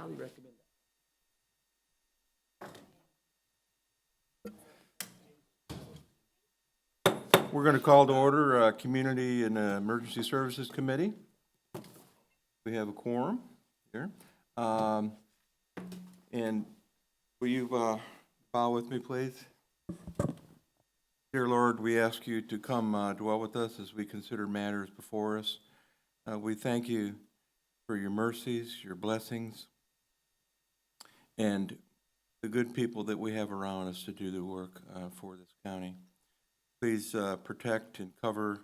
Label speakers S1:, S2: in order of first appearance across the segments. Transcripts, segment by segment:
S1: highly recommend that.
S2: We're going to call to order Community and Emergency Services Committee. We have a quorum here. And will you bow with me, please? Dear Lord, we ask you to come dwell with us as we consider matters before us. We thank you for your mercies, your blessings, and the good people that we have around us to do the work for this county. Please protect and cover our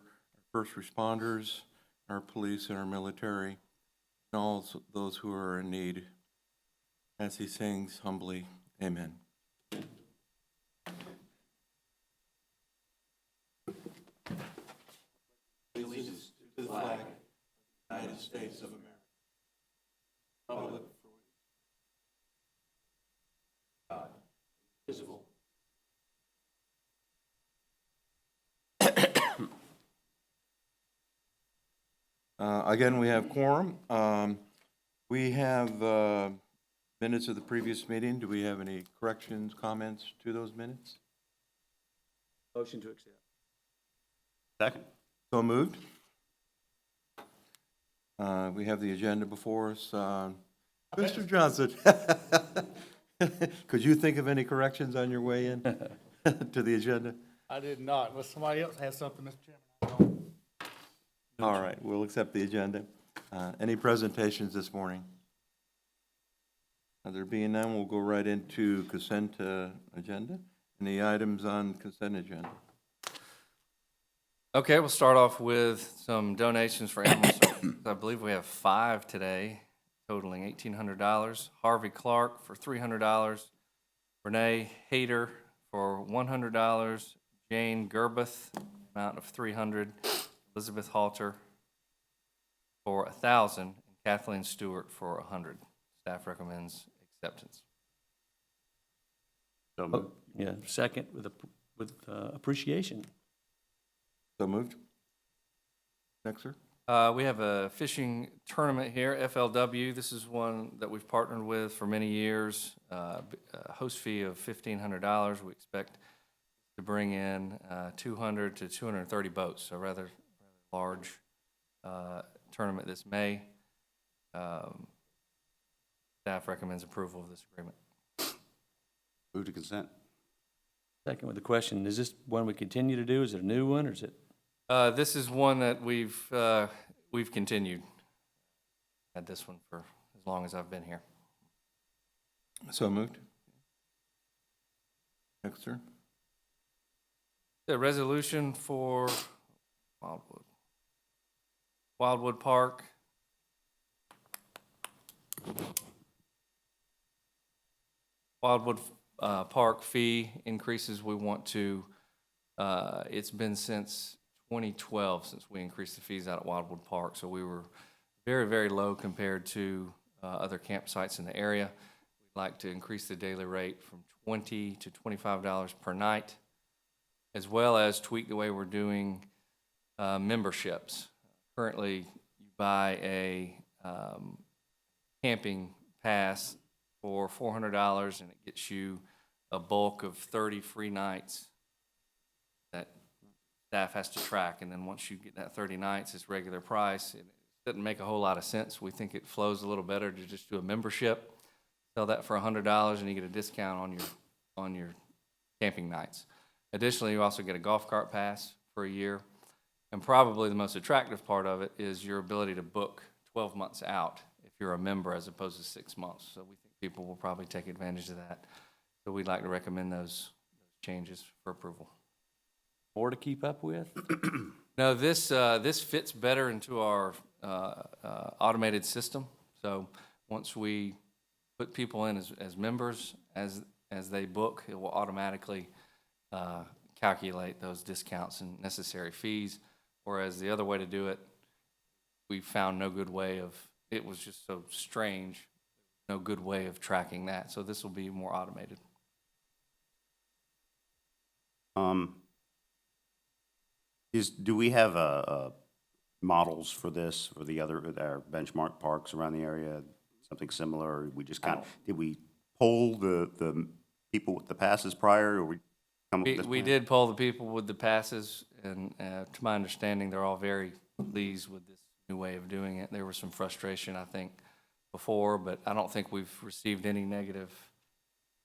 S2: first responders, our police, and our military, and all those who are in need. As he sings humbly, amen. Allegiance to the flag of the United States of America. Republic for God, visible. Again, we have quorum. We have minutes of the previous meeting. Do we have any corrections, comments to those minutes?
S1: Motion to accept.
S3: Second.
S2: So moved. We have the agenda before us. Mr. Johnson, could you think of any corrections on your way in to the agenda?
S4: I did not. Unless somebody else has something, Mr. Chairman. I don't.
S2: All right, we'll accept the agenda. Any presentations this morning? There being none, we'll go right into consent agenda. Any items on consent agenda?
S5: Okay, we'll start off with some donations for animal services. I believe we have 5 today, totaling $1,800. Harvey Clark for $300. Renee Hayter for $100. Jane Gerbath, amount of $300. Elizabeth Halter for $1,000. And Kathleen Stewart for $100. Staff recommends acceptance.
S3: So
S1: Yeah, second with appreciation.
S2: So moved. Next, sir.
S5: We have a fishing tournament here, FLW. This is one that we've partnered with for many years. A host fee of $1,500. We expect to bring in 200 to 230 boats, so rather large tournament this May. Staff recommends approval of this agreement.
S3: move to consent.
S1: Second with the question, is this one we continue to do? Is it a new one or is it?
S5: This is one that we've continued. Had this one for as long as I've been here.
S2: So moved. Next, sir.
S5: The resolution for Wildwood Park. Wildwood Park fee increases. We want to, it's been since 2012 since we increased the fees out at Wildwood Park. So we were very, very low compared to other campsites in the area. We'd like to increase the daily rate from $20 to $25 per night, as well as tweak the way we're doing memberships. Currently, you buy a camping pass for $400 and it gets you a bulk of 30 free nights that staff has to track. And then once you get that 30 nights, it's regular price. It doesn't make a whole lot of sense. We think it flows a little better to just do a membership, sell that for $100, and you get a discount on your camping nights. Additionally, you also get a golf cart pass for a year. And probably the most attractive part of it is your ability to book 12 months out if you're a member as opposed to 6 months. So we think people will probably take advantage of that. So we'd like to recommend those changes for approval.
S1: More to keep up with?
S5: No, this fits better into our automated system. So once we put people in as members, as they book, it will automatically calculate those discounts and necessary fees. Whereas the other way to do it, we found no good way of, it was just so strange, no good way of tracking that. So this will be more automated.
S3: Do we have models for this, for the other our benchmark parks around the area? something similar, or we just did we poll the people with the passes prior, or we come up with this
S5: We
S3: plan?
S5: did poll the people with the passes, and to my understanding, they're all very pleased with this new way of doing it. There was some frustration, I think, before, but I don't think we've received any negative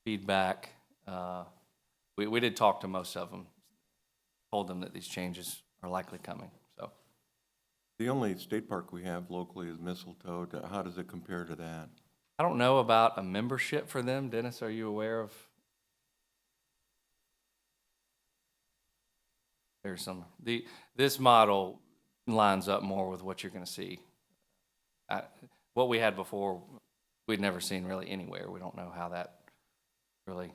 S5: feedback. We did talk to most of them, told them that these changes are likely coming, so.
S2: The only state park we have locally is Mistletoe. How does it compare to that?
S5: I don't know about a membership for them. Dennis, are you aware of? There's some, this model lines up more with what you're gonna see. What we had before, we'd never seen really anywhere. We don't know how that really,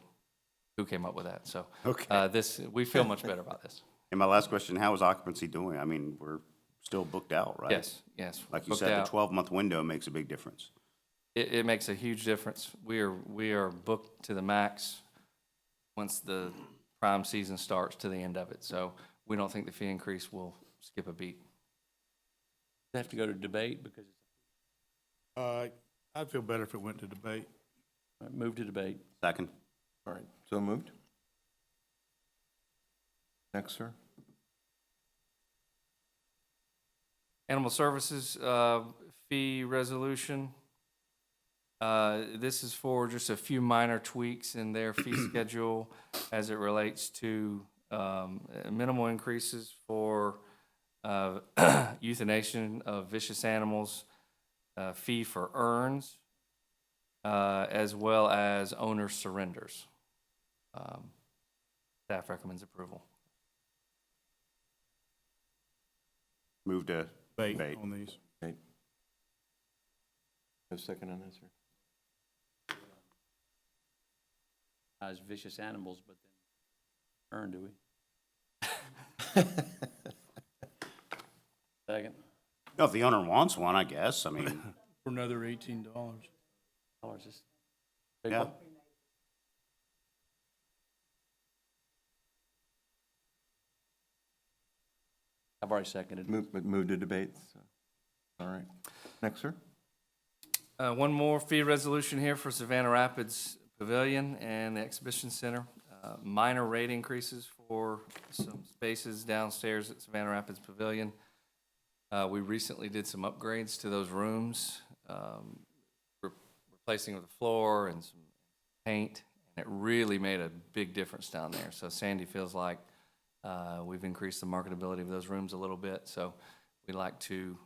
S5: who came up with that, so.
S3: Okay.
S5: We feel much better about this.
S3: And my last question, how is occupancy doing? I mean, we're still booked out, right?
S5: Yes.
S3: Like you
S5: booked
S3: said,
S5: out.
S3: the 12-month window makes a big difference.
S5: It makes a huge difference. We are booked to the max once the prime season starts to the end of it. So we don't think the fee increase will skip a beat.
S1: They have to go to debate because
S4: I'd feel better if it went to debate.
S1: it's moved to debate.
S3: Second.
S2: All right, so moved. Next, sir.
S5: Animal Services fee resolution. This is for just a few minor tweaks in their fee schedule as it relates to minimal increases for euthanasia of vicious animals, fee for urns, as well as owner surrenders. Staff recommends approval.
S3: Move to
S4: Debate
S3: debate.
S4: on these.
S2: Okay. A second on this, sir?
S1: As vicious animals, but then earn, do we? Second.
S3: No, if the owner wants one, I guess. I mean,
S4: For another $18.
S1: Dollars is big
S3: yeah.
S1: one. I've already seconded.
S2: Move to debate, so. All right. Next, sir.
S5: One more fee resolution here for Savannah Rapids Pavilion and the Exhibition Center. Minor rate increases for some spaces downstairs at Savannah Rapids Pavilion. We recently did some upgrades to those rooms, replacing the floor and some paint, and it really made a big difference down there. So Sandy feels like we've increased the marketability of those rooms a little bit, so we'd like to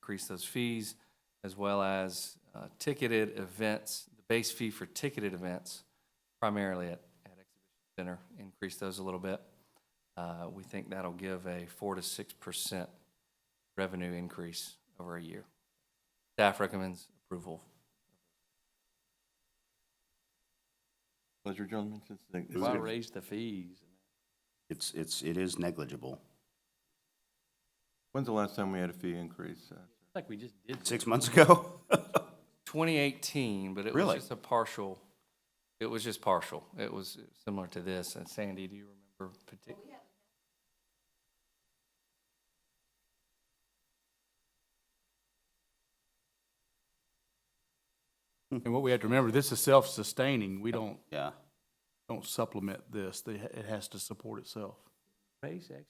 S5: increase those fees, as well as ticketed events, the base fee for ticketed events, primarily at Exhibition Center, increase those a little bit. We think that'll give a 4 to 6% revenue increase over a year. Staff recommends approval.
S2: Pleasure, gentlemen. Since
S1: Why raise the fees?
S3: It is negligible.
S2: When's the last time we had a fee increase?
S1: Like we just did.
S3: 6 months ago?
S5: 2018, but it
S3: Really?
S5: was just a partial. It was just partial. It was similar to this. And Sandy, do you remember particular?
S4: And what we have to remember, this is self-sustaining. We don't
S3: Yeah.
S4: supplement this. It has to support itself.
S1: Raise exhibition.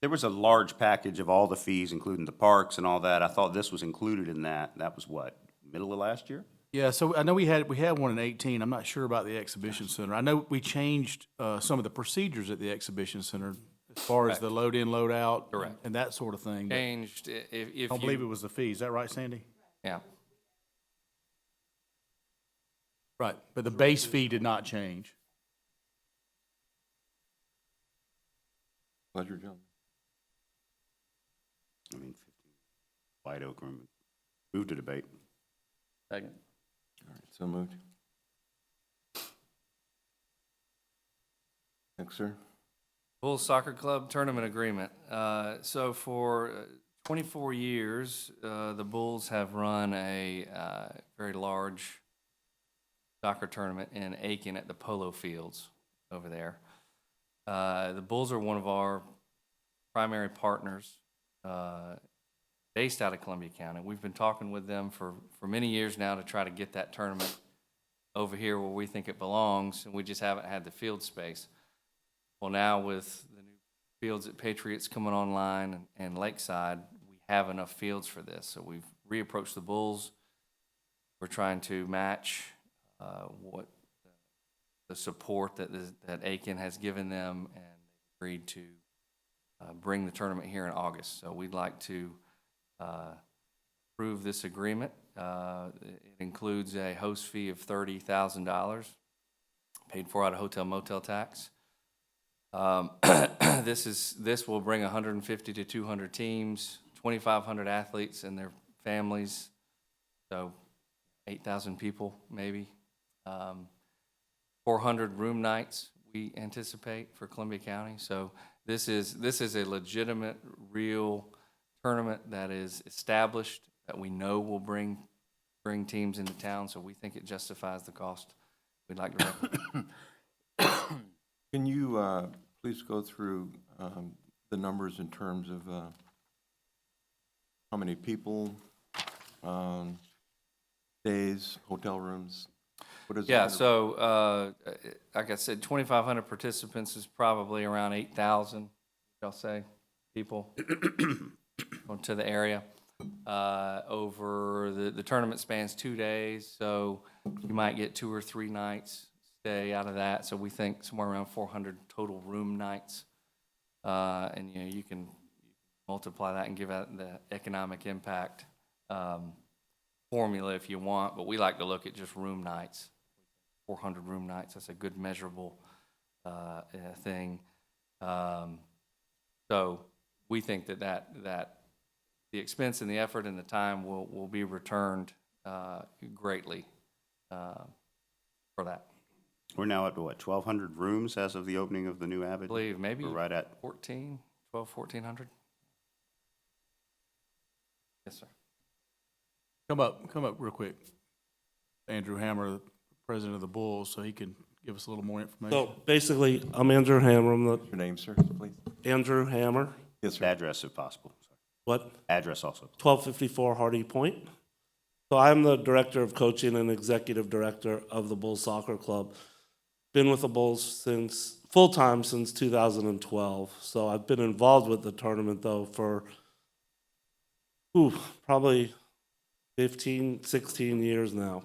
S3: There was a large package of all the fees, including the parks and all that. I thought this was included in that. That was what, middle of last year?
S4: Yeah, so I know we had one in 18. I'm not sure about the exhibition center. I know we changed some of the procedures at the exhibition center as far as the load in, load out,
S5: Correct.
S4: and that sort of thing. But I
S5: Changed if
S4: don't believe it
S5: you,
S4: was the fee. Is that right, Sandy?
S5: yeah.
S4: Right, but the base fee did not change.
S2: Pleasure, gentlemen.
S3: I mean, 15 White Oak Room. Move to debate.
S1: Second.
S2: All right, so moved. Next, sir.
S5: Bulls Soccer Club tournament agreement. So for 24 years, the Bulls have run a very large soccer tournament in Aiken at the polo fields over there. The Bulls are one of our primary partners based out of Columbia County. We've been talking with them for many years now to try to get that tournament over here where we think it belongs, and we just haven't had the field space. Well, now with the new fields at Patriots coming online and Lakeside, we have enough fields for this. So we've reapproached the Bulls. We're trying to match what the support that Aiken has given them, and they agreed to bring the tournament here in August. So we'd like to approve this agreement. It includes a host fee of $30,000, paid for out of hotel motel tax. This will bring 150 to 200 teams, 2,500 athletes and their families, so 8,000 people maybe. 400 room nights we anticipate for Columbia County. So this is a legitimate, real tournament that is established, that we know will bring teams into town. So we think it justifies the cost. We'd like to recommend.
S2: Can you please go through the numbers in terms of how many people, days, hotel rooms? What is
S5: Yeah,
S2: it?
S5: so like I said, 2,500 participants is probably around 8,000, I'll say, people to the area. Over the tournament spans 2 days, so you might get 2 or 3 nights stay out of that. So we think somewhere around 400 total room nights. And you can multiply that and give out the economic impact formula if you want, but we like to look at just room nights. 400 room nights, that's a good measurable thing. So we think that the expense and the effort and the time will be returned greatly for that.
S3: We're now up to what, 1,200 rooms as of the opening of the new
S5: I
S3: Avid?
S5: believe maybe
S3: We're right at
S5: 1,400. Yes, sir.
S4: Come up real quick. Andrew Hammer, the president of the Bulls, so he can give us a little more information.
S6: So basically, I'm Andrew Hammer. I'm the
S2: Your name, sir, please?
S6: Andrew Hammer.
S2: Yes, sir.
S3: address if possible. Sorry.
S6: What?
S3: Address also.
S6: 1254 Hardy Point. So I'm the director of coaching and executive director of the Bulls Soccer Club. Been with the Bulls since full-time since 2012. So I've been involved with the tournament though for probably 15, 16 years now.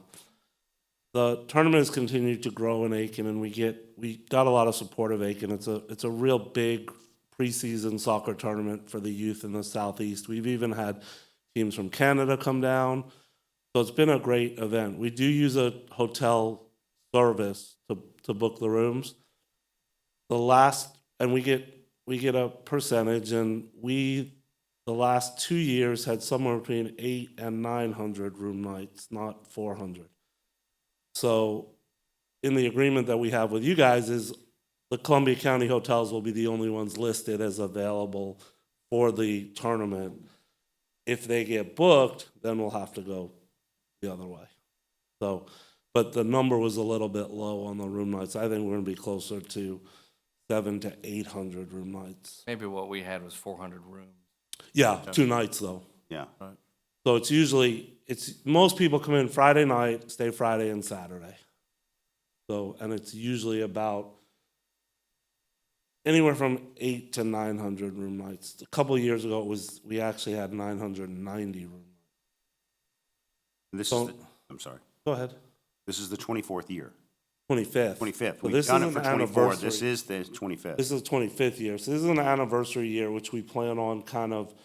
S6: The tournament has continued to grow in Aiken, and we got a lot of support of Aiken. It's a real big preseason soccer tournament for the youth in the Southeast. We've even had teams from Canada come down. So it's been a great event. We do use a hotel service to book the rooms. And we get a percentage, and the last 2 years had somewhere between 800 and 900 room nights, not 400. So in the agreement that we have with you guys is the Columbia County hotels will be the only ones listed as available for the tournament. If they get booked, then we'll have to go the other way. So, but the number was a little bit low on the room nights. I think we're gonna be closer to 700 to 800 room nights.
S5: Maybe what we had was 400 rooms.
S6: Yeah, 2 nights though.
S3: Yeah.
S6: So it's most people come in Friday night, stay Friday and Saturday. So, and it's usually about anywhere from 800 to 900 room nights. A couple of years ago, we actually had 990 room nights.
S3: This
S6: So-
S3: is I'm sorry.
S6: Go ahead.
S3: This is the 24th year.
S6: 25th.
S3: 25th.
S6: So
S3: We've
S6: this
S3: done
S6: is
S3: it for
S6: an
S3: 24.
S6: anniversary.
S3: This is the 25th.
S6: This is the 25th year. So this is an anniversary year, which we plan on kind of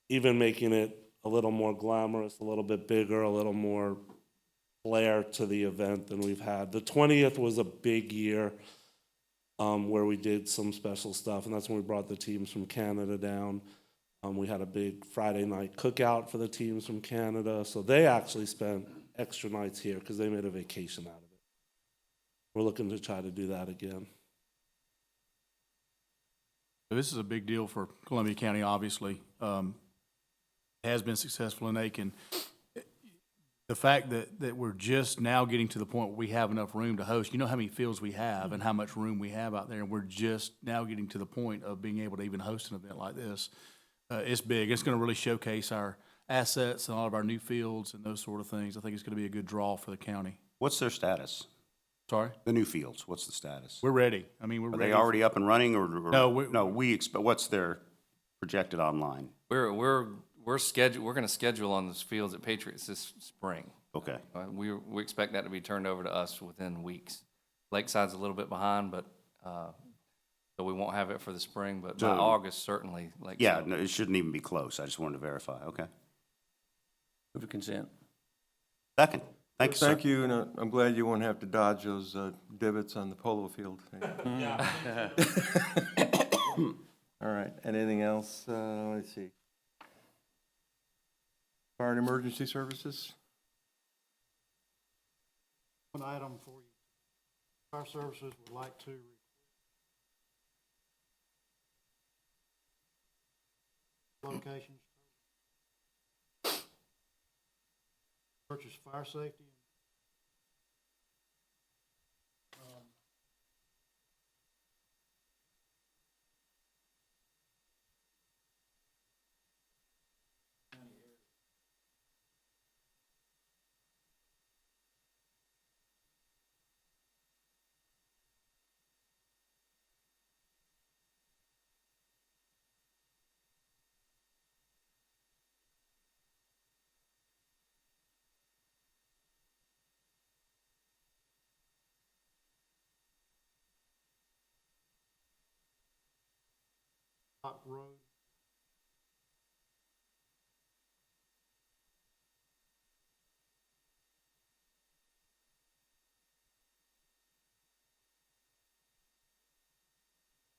S6: even making it a little more glamorous, a little bit bigger, a little more flair to the event than we've had. The 20th was a big year where we did some special stuff, and that's when we brought the teams from Canada down. We had a big Friday night cookout for the teams from Canada, so they actually spent extra nights here because they made a vacation out of it. We're looking to try to do that again.
S4: This is a big deal for Columbia County, obviously. Has been successful in Aiken. The fact that we're just now getting to the point where we have enough room to host, you know how many fields we have and how much room we have out there, and we're just now getting to the point of being able to even host an event like this. It's big. It's going to really showcase our assets and all of our new fields and those sort of things. I think it's going to be a good draw for the county.
S3: What's their status?
S4: Sorry?
S3: The new fields, what's the status?
S4: We're ready. I mean, we're
S3: Are
S4: ready.
S3: they already up and running or?
S4: No,
S3: What's their projected online?
S5: We're scheduled, we're gonna schedule on those fields at Patriots this spring.
S3: Okay.
S5: We expect that to be turned over to us within weeks. Lakeside's a little bit behind, but, so we won't have it for the spring, but by
S3: So-
S5: August, certainly Lakeside.
S3: Yeah, no, it shouldn't even be close. I just wanted to verify. Okay.
S1: Move to consent.
S3: Second. Thank you, sir.
S2: Thank you, and I'm glad you won't have to dodge those divots on the polo field. All right, anything else? Let's see. Fire and Emergency Services?
S7: One item for you. Fire Services would like to locations. Purchase fire safety. Hot Road.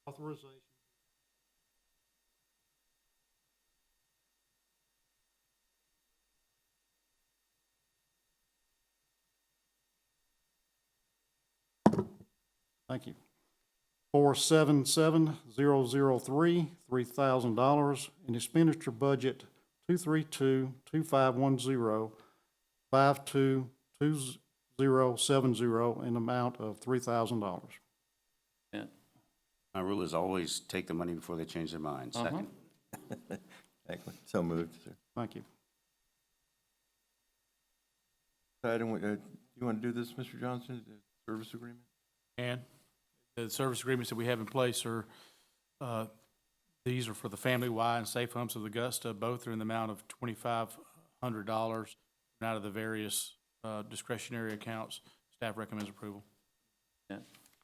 S7: Authorization. Thank you. 477003, $3,000, and expenditure budget 2322510, 522070, an amount of $3,000.
S1: Yeah.
S3: My rule is always take the money before they change their mind. Second.
S2: Excellent. So moved, sir.
S7: Thank you.
S2: Item, you want to do this, Mr. Johnson, the service agreement?
S4: And the service agreements that we have in place are, these are for the Family Y and Safe Homes of Augusta. Both are in the amount of $2,500 out of the various discretionary accounts. Staff recommends approval.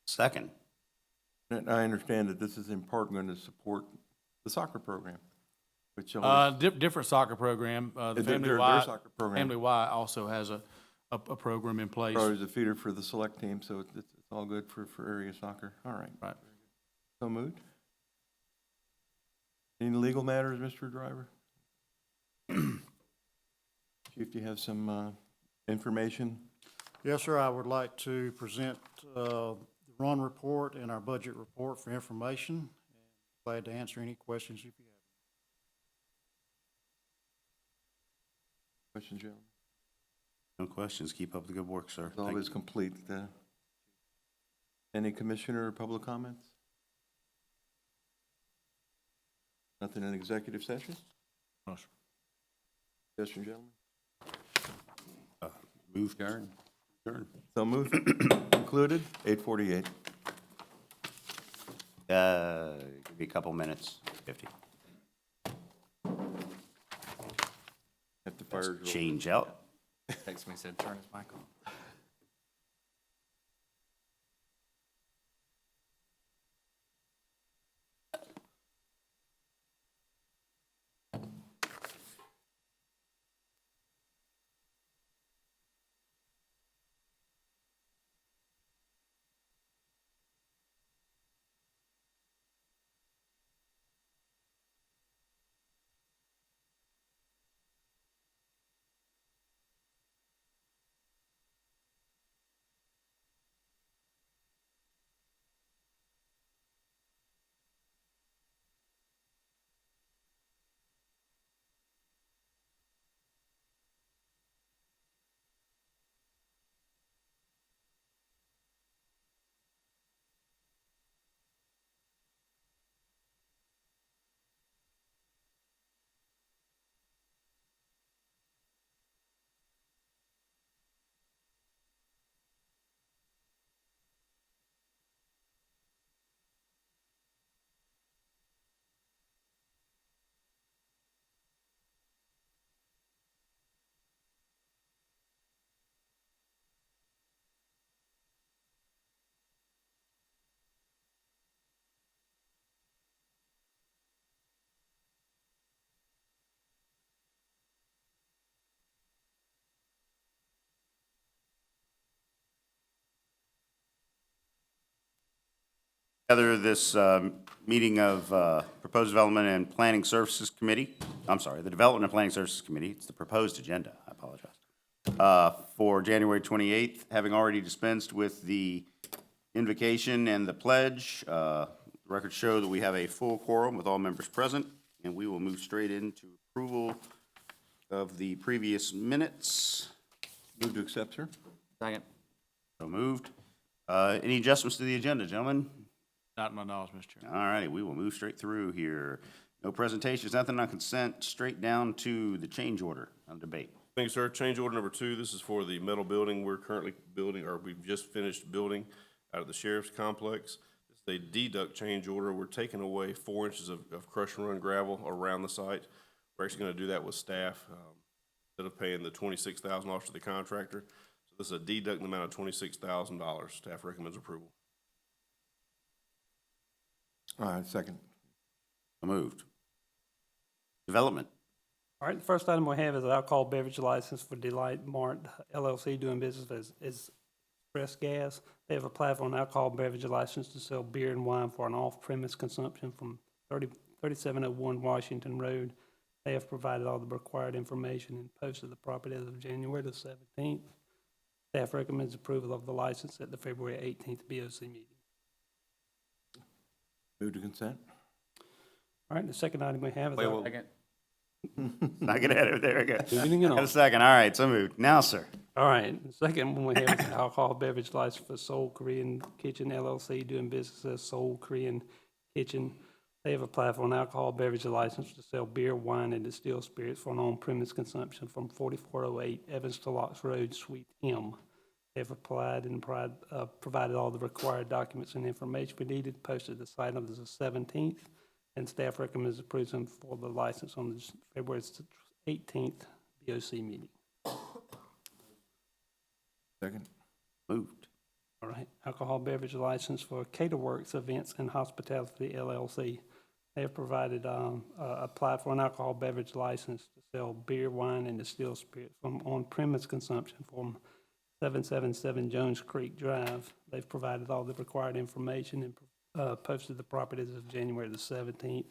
S3: Second.
S2: And I understand that this is in part going to support the soccer program, which always,
S4: Different soccer program. The Family
S2: their
S4: Y,
S2: soccer program.
S4: Family Y also has a program in place.
S2: Probably is a feeder for the select team, so it's all good for area soccer. All right.
S4: Right.
S2: So moved. Any legal matters, Mr. Driver? Chief, do you have some information?
S7: Yes, sir, I would like to present the run report and our budget report for information. Glad to answer any questions if you have.
S2: Questions, gentlemen?
S3: No questions. Keep up the good work, sir.
S2: It's
S3: Thank
S2: always
S3: you.
S2: complete. Any commissioner or public comments? Nothing in executive session?
S4: No, sir.
S2: Yes, gentlemen?
S3: Move. Adjourn.
S2: So moved. Concluded, 8:48.
S3: Give me a couple minutes. 50.
S2: Have to fire.
S3: Change out.
S5: Text me, said, turn his mic on.
S3: together this meeting of Proposed Development and Planning Services Committee. I'm sorry, the Development and Planning Services Committee. It's the proposed agenda. I apologize. For January 28th, having already dispensed with the invocation and the pledge, records show that we have a full quorum with all members present, and we will move straight into approval of the previous minutes.
S2: Move to accept, sir.
S5: Second.
S3: So moved. Any adjustments to the agenda, gentlemen?
S4: Not in my knowledge, Mr. Chairman.
S3: All righty, we will move straight through here. No presentations, nothing on consent, straight down to the change order on debate.
S8: Thank you, sir. Change order number 2, this is for the metal building we're currently building, or we've just finished building out of the sheriff's complex. This is a deduct change order. We're taking away 4 inches of crush and run gravel around the site. We're actually gonna do that with staff, instead of paying the $26,000 to the contractor. So this is a deduct in the amount of $26,000. Staff recommends approval.
S2: Second.
S3: So moved. Development.
S9: All right, the first item we have is an alcohol beverage license for Delight Mart LLC doing business as Express Gas. They have applied for an alcohol beverage license to sell beer and wine for an off-premise consumption from 3701 Washington Road. They have provided all the required information and posted the property as of January the 17th. Staff recommends approval of the license at the February 18th BOC meeting.
S2: Move to consent.
S9: All right, the second item we have is.
S5: Second.
S3: Not get ahead of it. There we go.
S9: Moving it
S3: Got a
S9: on.
S3: second. All right, so moved. Now, sir.
S9: All right, the second one we have is an alcohol beverage license for Seoul Korean Kitchen LLC doing business as Seoul Korean Kitchen. They have applied for an alcohol beverage license to sell beer, wine, and distilled spirits for an on-premise consumption from 4408 Evans to Locks Road, Suite M. They have applied and provided all the required documents and information we needed, posted the site on the 17th, and staff recommends approval for the license on the February 18th BOC meeting.
S2: Second.
S3: Moved.
S9: All right, alcohol beverage license for CaterWorks Events and Hospitality LLC. They have provided, applied for an alcohol beverage license to sell beer, wine, and distilled spirits from on-premise consumption from 777 Jones Creek Drive. They've provided all the required information and posted the property as of January the 17th.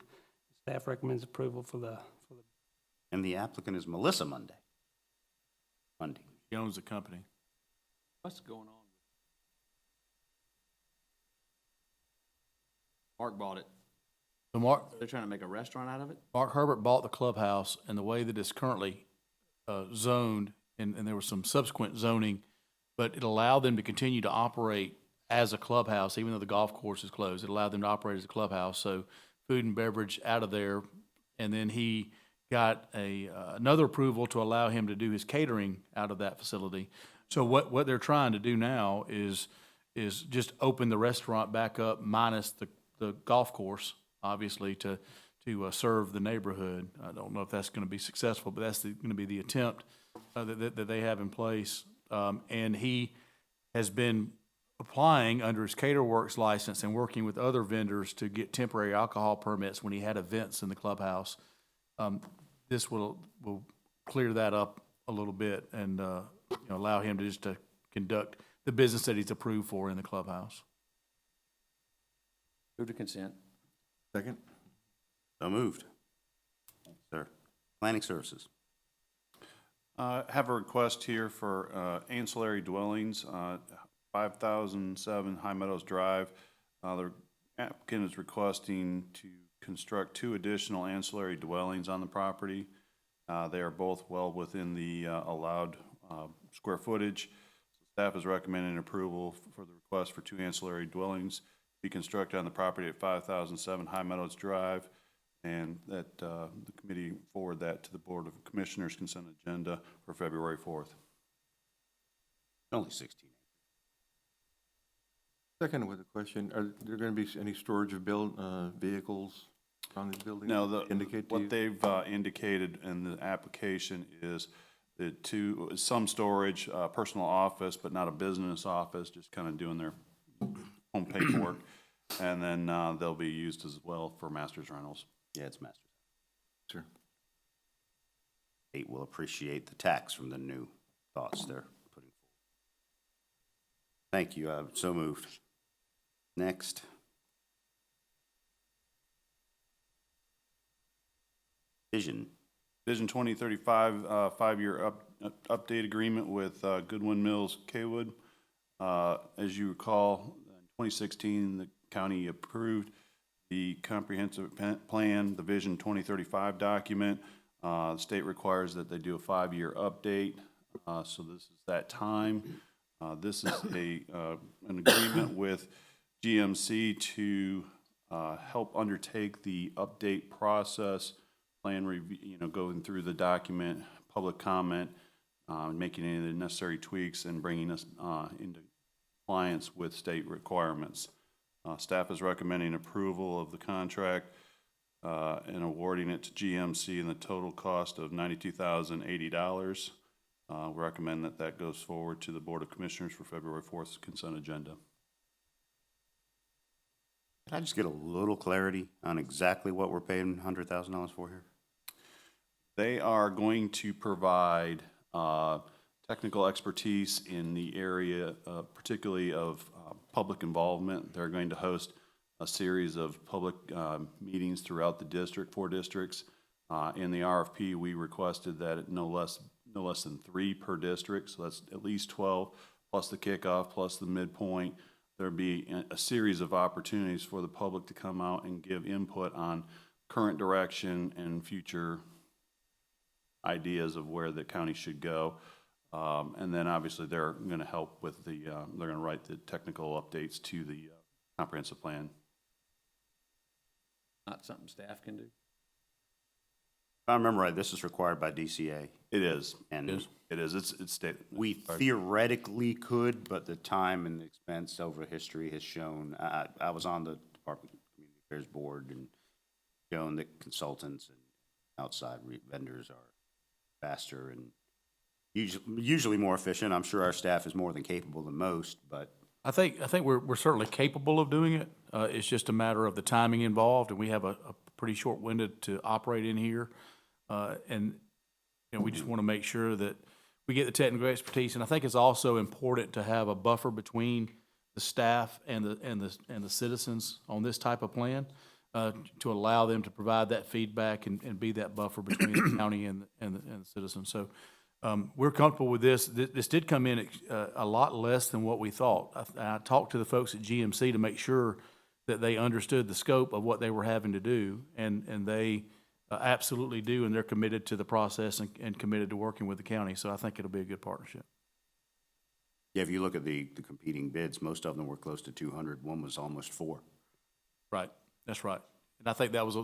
S9: Staff recommends approval for the.
S3: And the applicant is Melissa Monday.
S4: He owns the company.
S5: What's going on? Mark bought it.
S4: So Mark,
S5: They're trying to make a restaurant out of it?
S4: Mark Herbert bought the clubhouse, and the way that it's currently zoned, and there was some subsequent zoning, but it allowed them to continue to operate as a clubhouse, even though the golf course is closed. It allowed them to operate as a clubhouse, so food and beverage out of there. And then he got another approval to allow him to do his catering out of that facility. So what they're trying to do now is just open the restaurant back up minus the golf course, obviously, to serve the neighborhood. I don't know if that's going to be successful, but that's going to be the attempt that they have in place. And he has been applying under his CaterWorks license and working with other vendors to get temporary alcohol permits when he had events in the clubhouse. This will clear that up a little bit and allow him to conduct the business that he's approved for in the clubhouse.
S1: Move to consent.
S2: Second.
S3: So moved. Sir. Planning Services.
S10: Have a request here for ancillary dwellings, 5007 High Meadows Drive. The applicant is requesting to construct 2 additional ancillary dwellings on the property. They are both well within the allowed square footage. Staff is recommending approval for the request for 2 ancillary dwellings to be constructed on the property at 5007 High Meadows Drive, and that the committee forward that to the Board of Commissioners consent agenda for February 4th.
S3: Only 16.
S2: Second with a question, are there going to be any storage of vehicles on these buildings?
S10: No,
S2: Indicate to
S10: what
S2: you?
S10: they've indicated in the application is the some storage, personal office, but not a business office, just kind of doing their home paperwork. And then they'll be used as well for master's rentals.
S3: Yeah, it's master.
S2: Sure.
S3: State will appreciate the tax from the new thoughts they're putting forward. Thank you. So moved. Next. Vision.
S10: Vision 2035, five-year update agreement with Goodwin Mills Kaywood. As you recall, in 2016, the county approved the comprehensive plan, the Vision 2035 document. The state requires that they do a five-year update, so this is that time. This is an agreement with GMC to help undertake the update process, plan review, going through the document, public comment, making any of the necessary tweaks, and bringing us into compliance with state requirements. Staff is recommending approval of the contract and awarding it to GMC in the total cost of $92,080. We recommend that that goes forward to the Board of Commissioners for February 4th consent agenda.
S3: Can I just get a little clarity on exactly what we're paying $100,000 for here?
S10: They are going to provide technical expertise in the area, particularly of public involvement. They're going to host a series of public meetings throughout the district, 4 districts. In the RFP, we requested that no less than 3 per district, so that's at least 12, plus the kickoff, plus the midpoint. There'll be a series of opportunities for the public to come out and give input on current direction and future ideas of where the county should go. And then obviously they're going to help with they're going to write the technical updates to the comprehensive plan.
S1: Not something staff can do?
S3: If I remember right, this is required by DCA.
S10: It is.
S3: And
S10: It is. It's state.
S3: we theoretically could, but the time and the expense over history has shown, I was on the Department of Community Affairs Board and shown that consultants and outside vendors are faster and usually more efficient. I'm sure our staff is more than capable than most, but
S4: I think we're certainly capable of doing it. It's just a matter of the timing involved, and we have a pretty short window to operate in here. And we just want to make sure that we get the technical expertise. And I think it's also important to have a buffer between the staff and the citizens on this type of plan, to allow them to provide that feedback and be that buffer between the county and the citizens. So we're comfortable with this. This did come in a lot less than what we thought. I talked to the folks at GMC to make sure that they understood the scope of what they were having to do, and they absolutely do, and they're committed to the process and committed to working with the county. So I think it'll be a good partnership.
S3: yeah, if you look at the competing bids, most of them were close to 200. One was almost 4.
S4: Right, that's right. And I think that was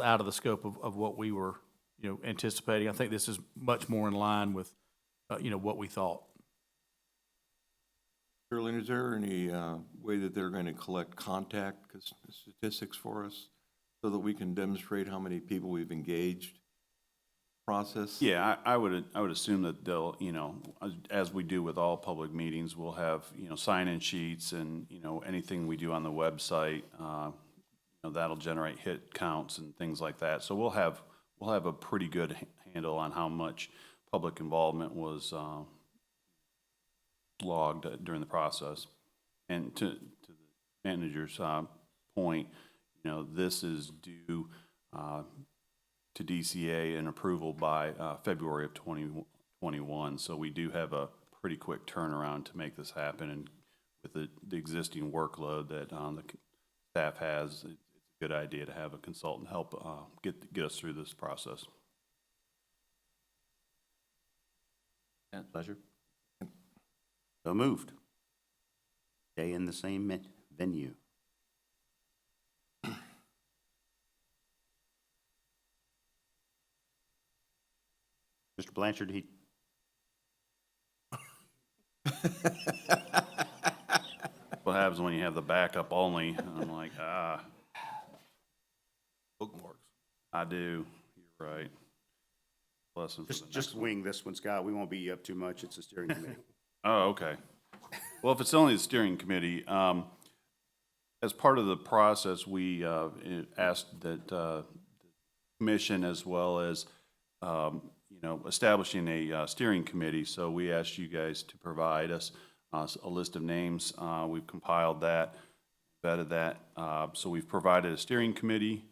S4: out of the scope of what we were anticipating. I think this is much more in line with what we thought.
S2: Shirley, is there any way that they're going to collect contact statistics for us so that we can demonstrate how many people we've engaged? Process?
S10: Yeah, I would assume that they'll, as we do with all public meetings, we'll have, sign-in sheets and, anything we do on the website, that'll generate hit counts and things like that. So we'll have a pretty good handle on how much public involvement was logged during the process. And to the manager's point, this is due to DCA and approval by February of 2021. So we do have a pretty quick turnaround to make this happen. And with the existing workload that the staff has, it's a good idea to have a consultant help get us through this process.
S3: Pleasure. So moved. Stay in the same venue. Mr. Blanchard,
S10: What happens when you have the backup only? I'm like,
S2: Bookmarks.
S10: I do. You're right. Lesson for the next
S3: just wing this one, Scott. We won't beat you up too much. It's a steering committee.
S10: Oh, okay. Well, if it's only the steering committee, as part of the process, we asked that the commission, as well as establishing a steering committee. So we asked you guys to provide us a list of names. We've compiled that, vetted that. So we've provided a steering committee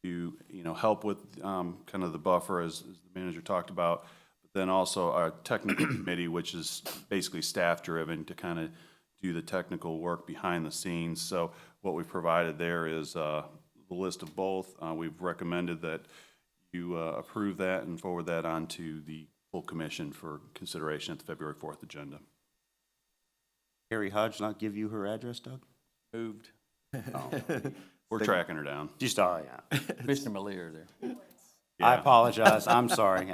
S10: to, help with kind of the buffer as the manager talked about. But then also our technical committee, which is basically staff-driven to kind of do the technical work behind the scenes. So what we've provided there is the list of both. We've recommended that you approve that and forward that on to the full commission for consideration at the February 4th agenda.
S3: Carrie Hodge not give you her address, Doug?
S1: Moved.
S10: We're tracking her down.
S3: Just, yeah.
S1: Commissioner Malier there.
S3: I
S10: Yeah.
S3: apologize. I'm sorry.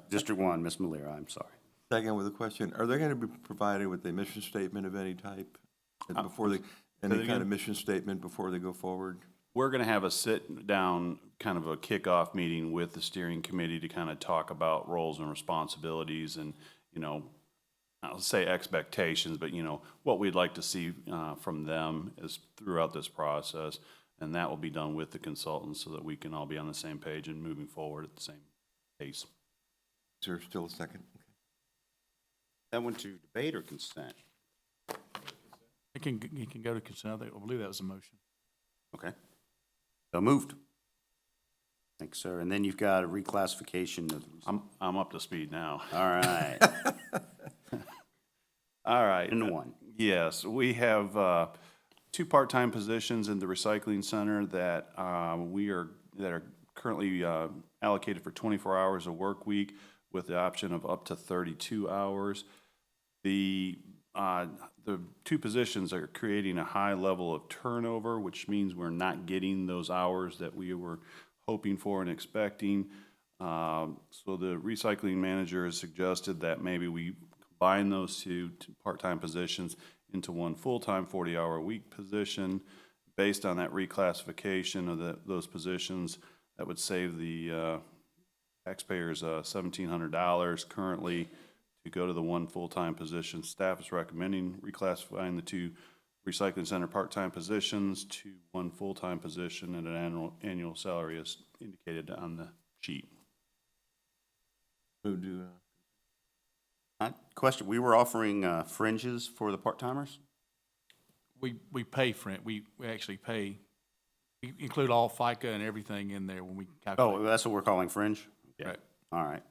S3: District 1, Ms. Malira, I'm sorry.
S2: Second with a question, are they going to be provided with a mission statement of any type? Before they, any kind of mission statement before they go forward?
S10: We're going to have a sit-down, kind of a kickoff meeting with the steering committee to kind of talk about roles and responsibilities and, I'll say expectations, but, what we'd like to see from them is throughout this process. And that will be done with the consultants so that we can all be on the same page and moving forward at the same pace.
S2: Is there still a second?
S3: That went to debate or consent?
S4: It can go to consent. I believe that was a motion.
S3: Okay. So moved. Thanks, sir. And then you've got a reclassification of,
S10: I'm up to speed now.
S3: all right,
S10: All right.
S3: into one.
S10: Yes, we have two part-time positions in the recycling center that that are currently allocated for 24 hours a work week with the option of up to 32 hours. The two positions are creating a high level of turnover, which means we're not getting those hours that we were hoping for and expecting. So the recycling manager has suggested that maybe we combine those two part-time positions into one full-time 40-hour-a-week position. Based on that reclassification of those positions, that would save the taxpayers $1,700 currently to go to the one full-time position. Staff is recommending reclassifying the two recycling center part-time positions to one full-time position at an annual salary as indicated on the sheet.
S2: Move to,
S3: Question, we were offering fringes for the part-timers?
S4: We pay we actually pay, we include all FICA and everything in there when we calculate.
S3: Oh, that's what we're calling fringe?
S4: Right.
S3: All right.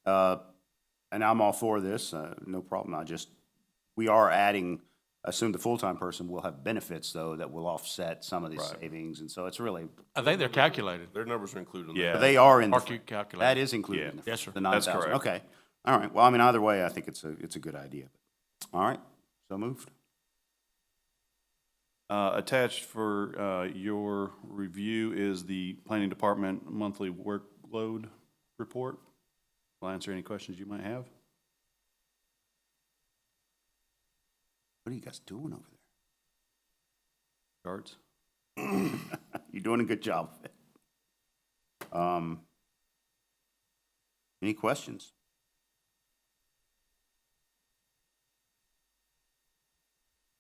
S3: Sure. And I'm all for this, no problem. We are adding, I assume the full-time person will have benefits, though, that will offset some of these
S10: Right.
S3: savings, and so it's really,
S4: I think they're calculated.
S8: Their numbers are included in
S10: Yeah.
S8: that.
S3: they are in the,
S4: Mark, you calculate.
S3: that is included
S10: Yeah.
S3: in the.
S4: Yes, sir.
S3: The
S10: That's
S3: 9,000,
S10: correct.
S3: okay. All right, well, I mean, either way, I think it's a good idea. All right, so moved.
S10: Attached for your review is the planning department monthly workload report. I'll answer any questions you might have.
S3: What are you guys doing over
S10: Charts.
S3: there? You're doing a good job. Any questions?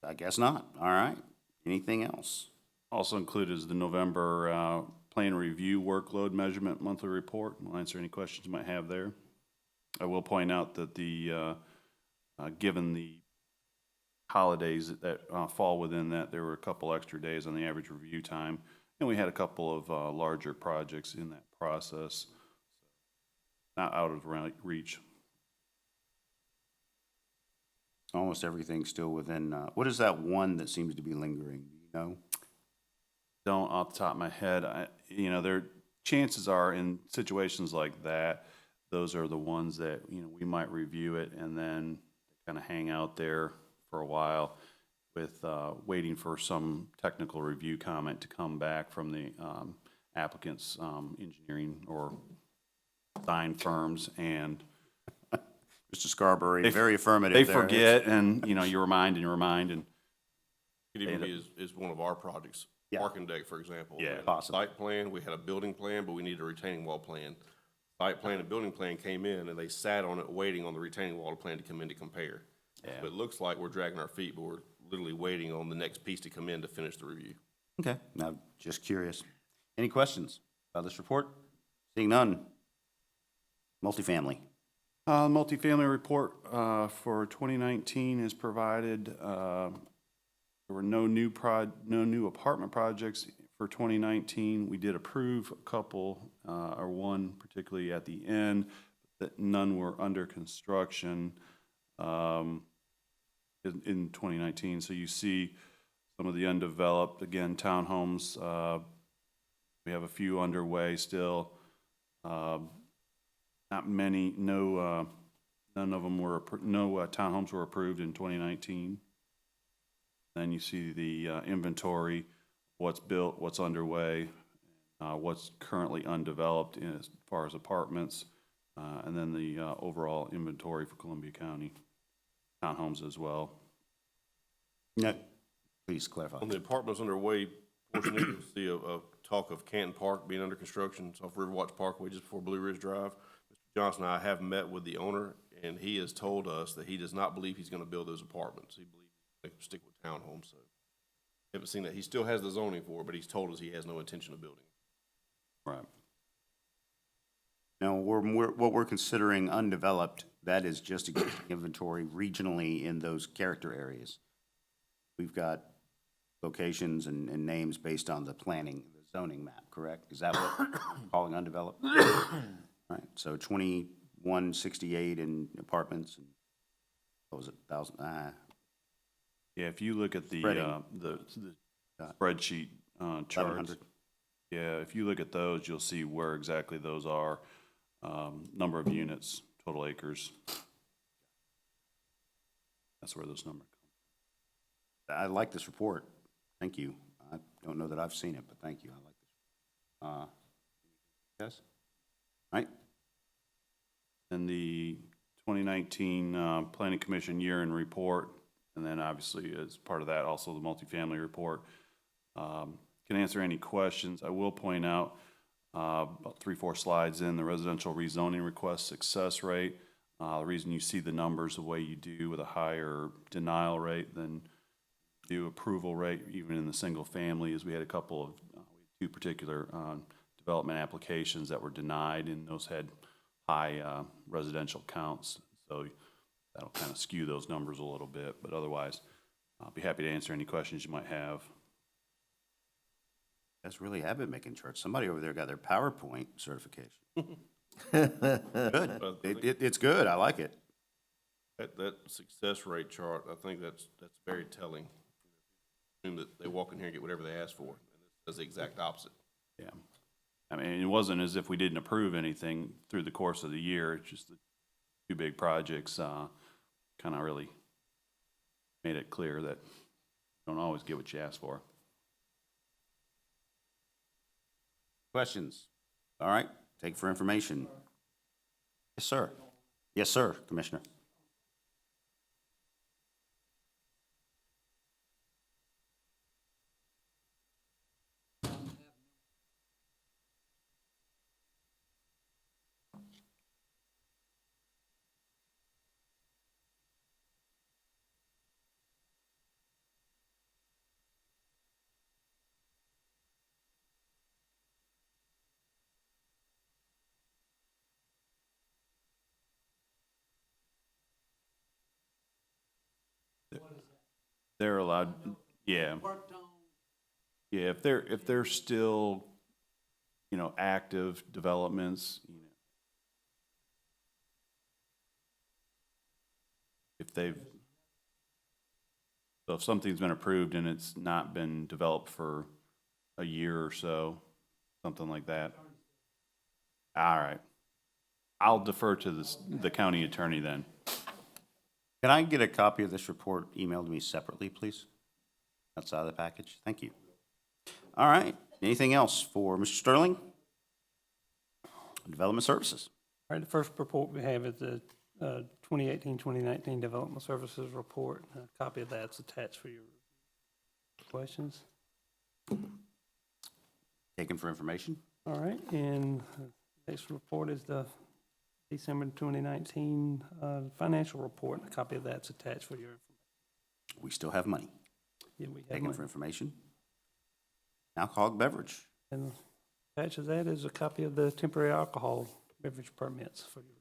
S3: I guess not. All right. Anything else?
S10: Also included is the November plan review workload measurement monthly report. I'll answer any questions you might have there. I will point out that given the holidays that fall within that, there were a couple extra days on the average review time, and we had a couple of larger projects in that process, not out of reach.
S3: Almost everything's still within, what is that one that seems to be lingering? Do you know?
S10: Don't off the top of my head. There chances are in situations like that, those are the ones that we might review it and then kind of hang out there for a while with waiting for some technical review comment to come back from the applicant's engineering or design firms, and
S3: Mr. Scarborough, very affirmative
S10: they
S3: there.
S10: forget, and you remind and
S8: Could even be is one of our projects.
S3: Yeah.
S8: Parking deck, for example.
S10: Yeah.
S8: We had a
S3: Possible.
S8: Site plan, we had a building plan, but we needed a retaining wall plan. Site plan and building plan came in, and they sat on it waiting on the retaining wall plan to come in to compare.
S10: Yeah.
S8: So it looks like we're dragging our feet, but we're literally waiting on the next piece to come in to finish the review.
S3: Okay, now, just curious. Any questions about this report? Seeing none. Multifamily.
S10: Multifamily report for 2019 is provided. There were no new apartment projects for 2019. We did approve a couple, or one particularly at the end, that none were under construction in 2019. So you see some of the undeveloped, again, townhomes. We have a few underway still. Not many, none of them were, no townhomes were approved in 2019. Then you see the inventory, what's built, what's underway, what's currently undeveloped as far as apartments, and then the overall inventory for Columbia County, townhomes as well.
S3: No, please clarify.
S8: On the apartments underway portion, there, you'll see a talk of Canton Park being under construction. It's off Riverwatch Parkway just before Blue Ridge Drive. Mr. Johnson and I have met with the owner, and he has told us that he does not believe he's gonna build those apartments. He believes they can stick with townhomes, so. Haven't seen that. He still has the zoning for it, but he's told us he has no intention of building.
S3: Right. Now, what we're considering undeveloped, that is just existing inventory regionally in those character areas. We've got locations and names based on the planning, the zoning map, correct? Is that what we're calling undeveloped? Right, so 2168 in apartments, and what was it, 1,000,
S10: Yeah, if you look at the spreadsheet charts,
S3: 1,100.
S10: yeah, if you look at those, you'll see where exactly those are, number of units, total acres. That's where those numbers come.
S3: I like this report. Thank you. I don't know that I've seen it, but thank you. I like this. Yes? Right?
S10: And the 2019 Planning Commission year-end report, and then obviously as part of that, also the multifamily report. Can answer any questions. I will point out, about 3-4 slides in, the residential rezoning request success rate. The reason you see the numbers the way you do with a higher denial rate than do approval rate, even in the single family, is we had a couple of, two particular development applications that were denied, and those had high residential counts. So that'll kind of skew those numbers a little bit, but otherwise, I'll be happy to answer any questions you might have.
S3: That's really have been making charts. Somebody over there got their PowerPoint certification. Good. It's good. I like it.
S8: That success rate chart, I think that's very telling. Assume that they walk in here and get whatever they ask for, and it does the exact opposite.
S10: Yeah. I mean, it wasn't as if we didn't approve anything through the course of the year. It's just the two big projects kind of really made it clear that you don't always get what you ask for.
S3: Questions? All right, take for information. Yes, sir. Yes, sir, Commissioner.
S10: They're allowed, yeah. Yeah, if they're still, active developments, so if something's been approved and it's not been developed for a year or so, something like that. All right. I'll defer to the county attorney then.
S3: Can I get a copy of this report emailed to me separately, please? Outside of the package? Thank you. All right, anything else for Mr. Sterling? Development Services.
S9: All right, the first report we have is the 2018-2019 Development Services Report. A copy of that's attached for your questions.
S3: Taken for information.
S9: All right, and the next report is the December 2019 financial report, and a copy of that's attached for your information.
S3: We still have money.
S9: Yeah, we have
S3: Taken
S9: money.
S3: for information. Alcoholic beverage.
S9: And attached to that is a copy of the temporary alcohol beverage permits for your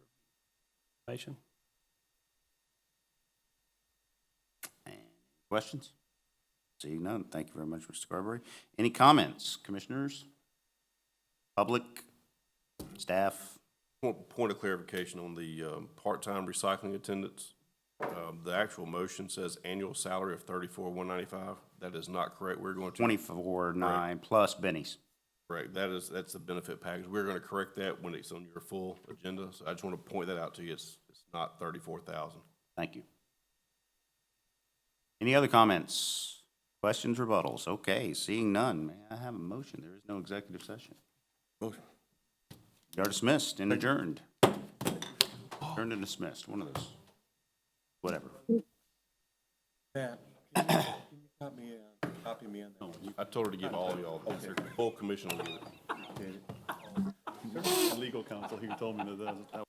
S9: information.
S3: And questions? Seeing none, thank you very much, Mr. Carberry. Any comments, commissioners? Public? Staff?
S8: Point of clarification on the part-time recycling attendants. The actual motion says annual salary of $34,195. That is not correct. We're going to.
S3: 24.9 plus bennies.
S8: Correct. That's the benefit package. We're going to correct that when it's on your full agenda. So I just want to point that out to you. It's not 34,000.
S3: Thank you. Any other comments? Questions, rebuttals? Okay, seeing none, may I have a motion? There is no executive session.
S2: Motion.
S3: You are dismissed and adjourned. Adjourned and dismissed, one of those. Whatever.
S2: Pat, copy me on that.
S8: I told her to give all y'all, full commission will give it.
S10: Legal counsel here told me that